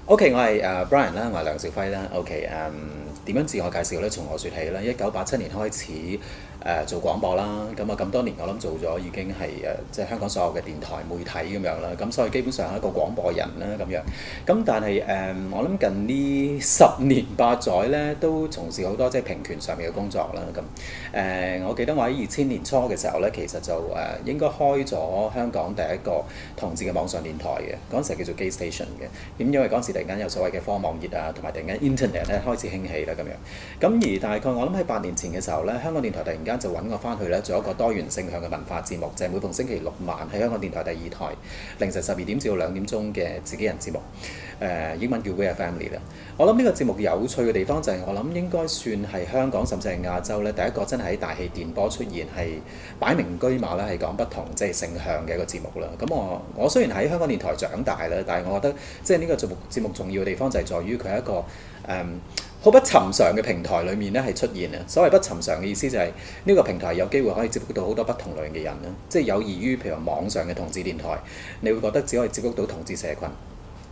OK，我係Brian 啦，我係梁兆輝啦。OK，點樣自我介紹咧？從我説起啦。1987年開始做廣播啦，咁多年我諗做咗已經係即係香港所有嘅電台媒體咁樣啦。咁所以基本上係一個廣播人啦咁樣。咁但係我諗近呢10年8載咧，都從事好多即係平權上面嘅工作啦。咁我記得我喺2000年初嘅時候咧，其實就應該開咗香港第一個同志嘅網上電台嘅，嗰陣時叫做 Gay Station 嘅。咁因為嗰陣時突然間有所謂嘅科網熱啊，同埋突然間 Internet 咧開始興起啦咁樣。咁而大概我諗喺8年前嘅時候咧，香港電台突然間就揾我翻去咧做一個多元性向嘅文化節目，就係每逢星期六晚喺香港電台第2台凌晨12點至到2點鐘嘅自己人節目。英文叫 We Are Family 啦。我諗呢個節目有趣嘅地方就係我諗應該算係香港甚至係亞洲咧第一個真係喺大氣電波出現係擺明居馬咧係講不同即係性向嘅一個節目啦。咁我雖然喺香港電台長大啦，但係我覺得即係呢個節目重要嘅地方就係在於佢係一個好不尋常嘅平台裏面咧係出現啊！所謂不尋常嘅意思就係呢個平台有機會可以接觸到好多不同類型嘅人啦，即係有異於譬如網上嘅同志電台，你會覺得只可以接觸到同志社群。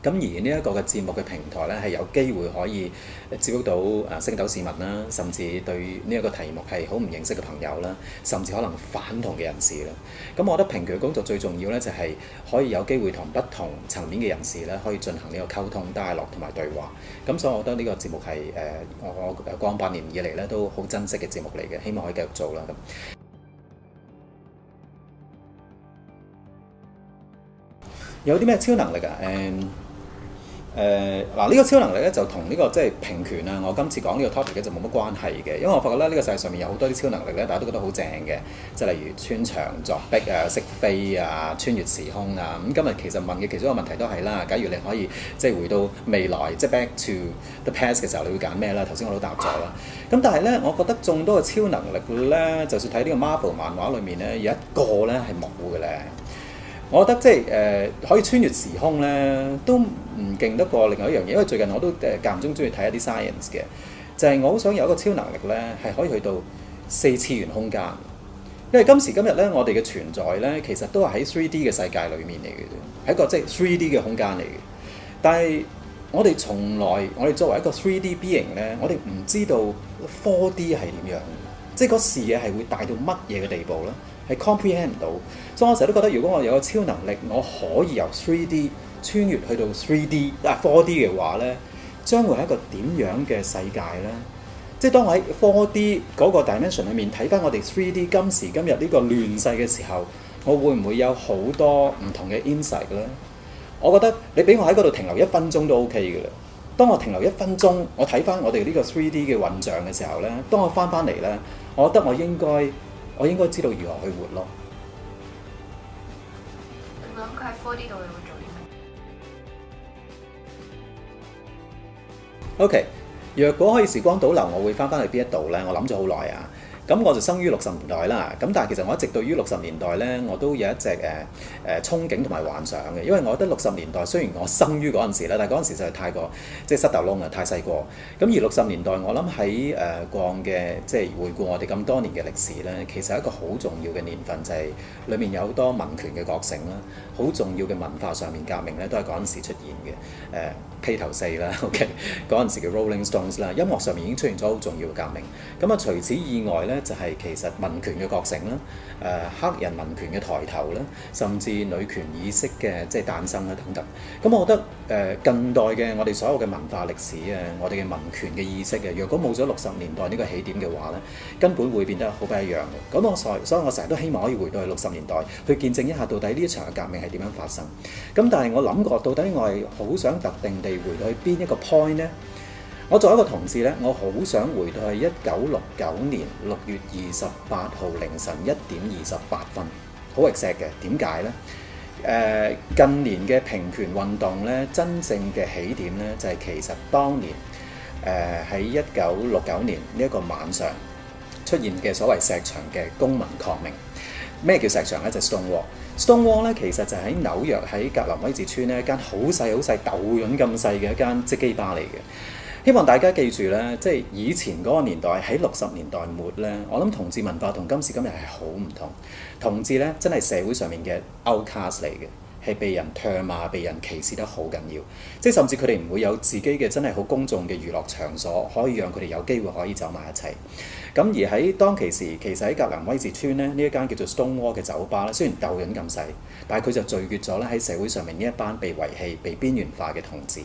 咁而呢一個嘅節目嘅平台咧，係有機會可以接觸到星斗市民啦，甚至對呢一個題目係好唔認識嘅朋友啦，甚至可能反同嘅人士啦。咁我覺得平權工作最重要咧，就係可以有機會同不同層面嘅人士咧，可以進行呢個溝通、dialogue同埋對話。咁所以我覺得呢個節目係我過8年以嚟咧都好珍惜嘅節目嚟嘅，希望可以繼續做啦。咁有啲咩超能力啊？呢個超能力咧就同呢個即係平權啊！我今次講呢個 topic 咧就冇乜關係嘅，因為我發覺咧呢個世界上面有好多啲超能力咧，大家都覺得好正嘅，即係例如穿牆作壁啊、識飛啊、穿越時空啊。咁今日其實問嘅其中一個問題都係啦，假如你可以即係回到未來，即係 back to the past 嘅時候，你會揀咩啦？頭先我都答咗啦。咁但係咧，我覺得眾多嘅超能力咧，就算睇呢個 Marvel 漫畫裏面咧，有一個咧係冇嘅咧。我覺得即係可以穿越時空咧，都唔勁得過另外一樣嘢。因為最近我都間唔中中意睇一啲 science 嘅，就係我好想有一個超能力咧，係可以去到4次元空間。因為今時今日咧，我哋嘅存在咧，其實都係喺 3D 嘅世界裏面嚟嘅啫，係一個即係 3D 嘅空間嚟嘅。但係我哋作為一個 3D being 咧，我哋唔知道 4D 係點樣，即係個視野係會大到乜嘢嘅地步咧？係 comprehend 唔到，所以我成日都覺得，如果我有個超能力，我可以由 3D 穿越去到 4D 嘅話咧，將會係一個點樣嘅世界咧？即係當我喺 4D 嗰個 dimension 裏面睇翻我哋 3D 今時今日呢個亂世嘅時候，我會唔會有好多唔同嘅 insight 咧？我覺得你俾我喺嗰度停留1分鐘都 OK 嘅啦。當我停留1分鐘，我睇翻我哋呢個 3D 嘅運象嘅時候咧，當我翻嚟咧，我覺得我應該知道如何去活咯。你諗佢喺 4D 度你會做啲咩 OK， 若果可以時光倒流，我會翻去邊一度咧？我諗咗好耐啊。咁我就生於60年代啦。咁但係其實我一直對於60年代咧，我都有一隻憧憬同埋幻想嘅。因為我覺得60年代雖然我生於嗰陣時啦，但係嗰陣時就係太過即係塞豆窿啊，太細個。咁而60年代我諗喺過往嘅即係回顧我哋咁多年嘅歷史咧，其實係一個好重要嘅年份，就係裡面有好多民權嘅覺醒啦，好重要嘅文化上面革命咧，都係嗰陣時出現嘅。披頭四啦 ，OK， 嗰陣時嘅 Rolling Stones 啦，音樂上面已經出現咗好重要嘅革命。咁啊，除此以外咧，就係其實民權嘅覺醒啦，黑人民權嘅抬頭啦，甚至女權意識嘅即係誕生啦等等。咁我覺得近代嘅我哋所有嘅文化歷史啊，我哋嘅民權嘅意識啊，若果冇咗60年代呢個起點嘅話咧，根本會變得好不一樣嘅。咁所以我成日都希望可以回到去60年代，去見證一下到底呢一場嘅革命係點樣發生。咁但係我諗過，到底我係好想特定地回到去邊一個 point 呢？我作為一個同志咧，我好想回到去1969年6月28號凌晨1點28分，好 exact 嘅。點解呢？近年嘅平權運動咧，真正嘅起點咧，就係其實當年喺1969年呢一個晚上出現嘅所謂石牆嘅公民抗命。咩叫石牆咧？就係 Stonewall。Stonewall 咧，其實就喺紐約喺格林威治村咧一間好細豆潤咁細嘅一間即基巴嚟嘅。希望大家記住咧，即係以前嗰個年代喺60年代末咧，我諗同志文化同今時今日係好唔同。同志咧真係社會上面嘅 outcast 嚟嘅，係被人唾罵、被人歧視得好緊要，即係甚至佢哋唔會有自己嘅真係好公眾嘅娛樂場所，可以讓佢哋有機會可以走埋一齊。咁而喺當其時，其實喺格林威治村咧，呢一間叫做 Stonewall 嘅酒吧咧，雖然鬥緊咁細，但係佢就聚結咗咧喺社會上面呢一班被遺棄、被邊緣化嘅同志。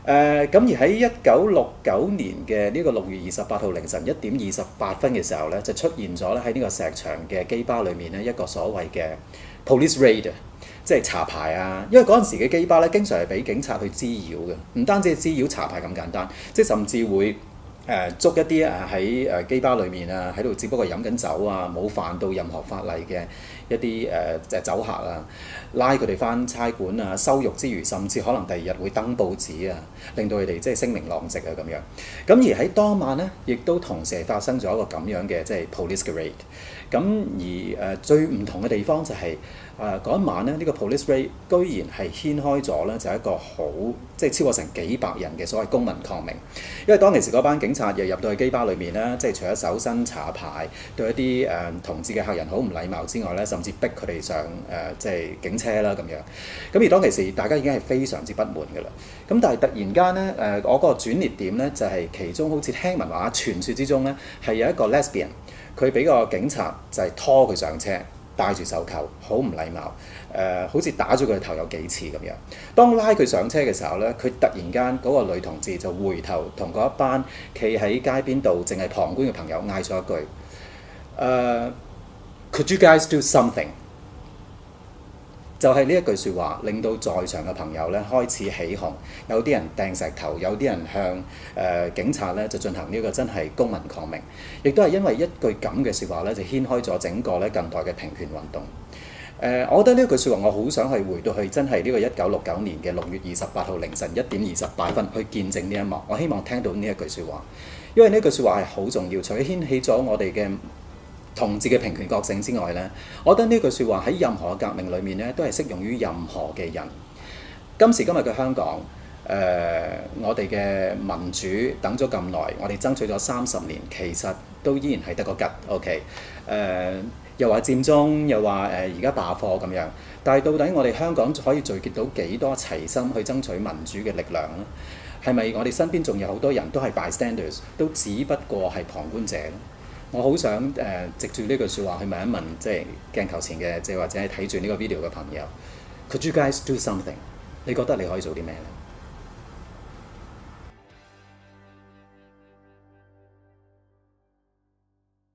咁而喺1969年嘅呢個6月28號凌晨1點28分嘅時候咧，就出現咗咧喺呢個石牆嘅基吧裏面咧一個所謂嘅 police raid，即係查牌啊！因為嗰陣時嘅基吧咧，經常係俾警察去滋擾嘅，唔單止係滋擾查牌咁簡單，即係甚至會捉一啲喺基吧裏面啊，喺度只不過飲緊酒啊，冇犯到任何法例嘅一啲酒客啊，拉佢哋返差館啊，羞辱之餘，甚至可能第二日會登報紙啊，令到佢哋即係聲名狼藉啊咁樣。咁而喺當晚咧，亦都同時係發生咗一個咁樣嘅即係 police raid。咁而最唔同嘅地方就係嗰一晚咧，呢個 police raid 居然係掀開咗咧，就係一個好即係超過成幾百人嘅所謂公民抗命。因為當其時嗰班警察又入到去基吧裏面咧，即係除咗搜身查牌，對一啲同志嘅客人好唔禮貌之外咧，甚至逼佢哋上即係警車啦咁樣。咁而當其時大家已經係非常之不滿㗎啦。咁但係突然間咧我嗰個轉捩點咧就係其中好似聽聞話傳說之中咧係有一個 lesbian， 佢俾個警察就係拖佢上車，戴住手扣，好唔禮貌，好似打咗佢頭有幾次咁樣。當拉佢上車嘅時候咧，佢突然間嗰個女同志就回頭同嗰一班企喺街邊度淨係旁觀嘅朋友嗌咗一句：Could you guys do something？ 就係呢一句説話，令到在場嘅朋友咧開始起哄，有啲人掟石頭，有啲人向警察咧就進行呢個真係公民抗命，亦都係因為一句咁嘅説話咧，就掀開咗整個咧近代嘅平權運動。我覺得呢一句説話，我好想去回到去真係呢個1969年嘅6月28號凌晨1點28分去見證呢一幕。我希望聽到呢一句説話，因為呢句説話係好重要，除咗掀起咗我哋嘅同志嘅平權覺醒之外咧，我覺得呢句説話喺任何革命裏面咧都係適用於任何嘅人。今時今日嘅香港，我哋嘅民主等咗咁耐，我哋爭取咗30年，其實都依然係得個吉。OK，又話佔中，又話而家罷課咁樣，但係到底我哋香港可以聚結到幾多齊心去爭取民主嘅力量咧？係咪我哋身邊仲有好多人都係 bystanders， 都只不過係旁觀者咧？我好想藉住呢句説話去問一問，即係鏡頭前嘅，即係或者係睇住呢個 video 嘅朋友，Could you guys do something？ 你覺得你可以做啲咩咧？